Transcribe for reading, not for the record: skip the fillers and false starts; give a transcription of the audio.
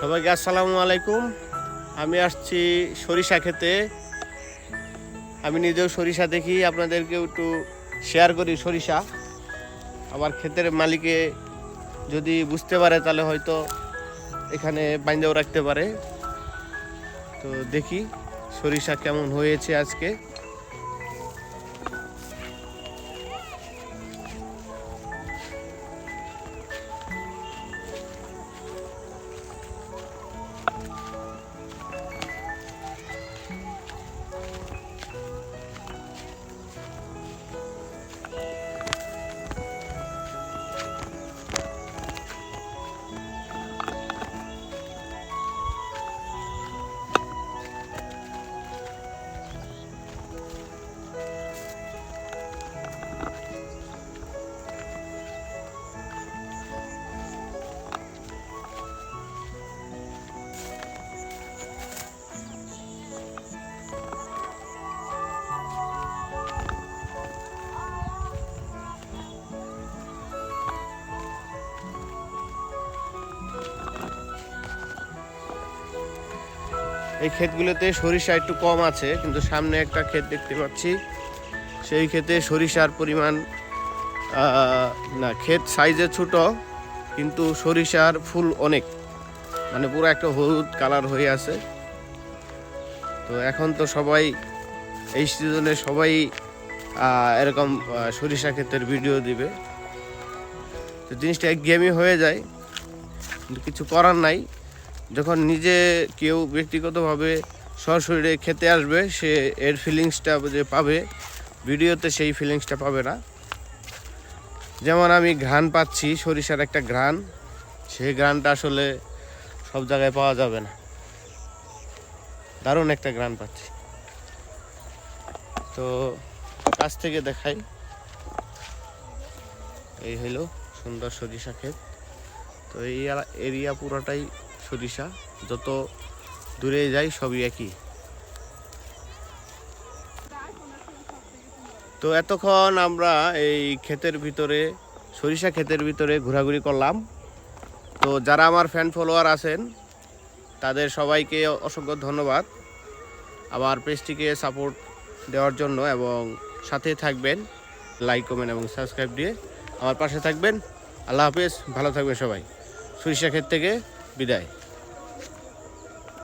সবাইকে আসসালামু আলাইকুম। আমি আসছি সরিষা খেতে। আমি নিজেও সরিষা দেখি, আপনাদেরকেও একটু শেয়ার করি সরিষা। আমার ক্ষেতের মালিকে যদি বুঝতে পারে তাহলে হয়তো এখানে বাইন্দেও রাখতে পারে। তো দেখি সরিষা কেমন হয়েছে আজকে। এই ক্ষেতগুলোতে সরিষা একটু কম আছে, কিন্তু সামনে একটা ক্ষেত দেখতে পাচ্ছি। সেই ক্ষেতে সরিষার পরিমাণ না, ক্ষেত সাইজে ছোট কিন্তু সরিষার ফুল অনেক, মানে পুরো একটা হলুদ কালার হয়ে আছে। তো এখন তো সবাই এই সিজনে সবাই এরকম সরিষা ক্ষেতের ভিডিও দিবে। তো জিনিসটা একঘেয়েমি হয়ে যায়, কিন্তু কিছু করার নাই। যখন নিজে কেউ ব্যক্তিগতভাবে সরাসরি খেতে আসবে, সে এর ফিলিংসটা যে পাবে, ভিডিওতে সেই ফিলিংসটা পাবে না। যেমন আমি ঘ্রাণ পাচ্ছি, সরিষার একটা ঘ্রাণ, সেই ঘ্রাণটা আসলে সব জায়গায় পাওয়া যাবে না। দারুণ একটা ঘ্রাণ পাচ্ছি। তো কাছ থেকে দেখাই, এই হলো সুন্দর সরিষা ক্ষেত। তো এই এরিয়া পুরোটাই সরিষা, যত দূরে যাই সবই একই। তো এতক্ষণ আমরা এই ক্ষেতের ভিতরে, সরিষা ক্ষেতের ভিতরে ঘোরাঘুরি করলাম। তো যারা আমার ফ্যান ফলোয়ার আছেন তাদের সবাইকে অসংখ্য ধন্যবাদ আমার পেজটিকে সাপোর্ট দেওয়ার জন্য, এবং সাথে থাকবেন, লাইক কমেন্ট এবং সাবস্ক্রাইব দিয়ে আমার পাশে থাকবেন। আল্লাহ হাফেজ, ভালো থাকবেন সবাই। সরিষা ক্ষেত থেকে বিদায়।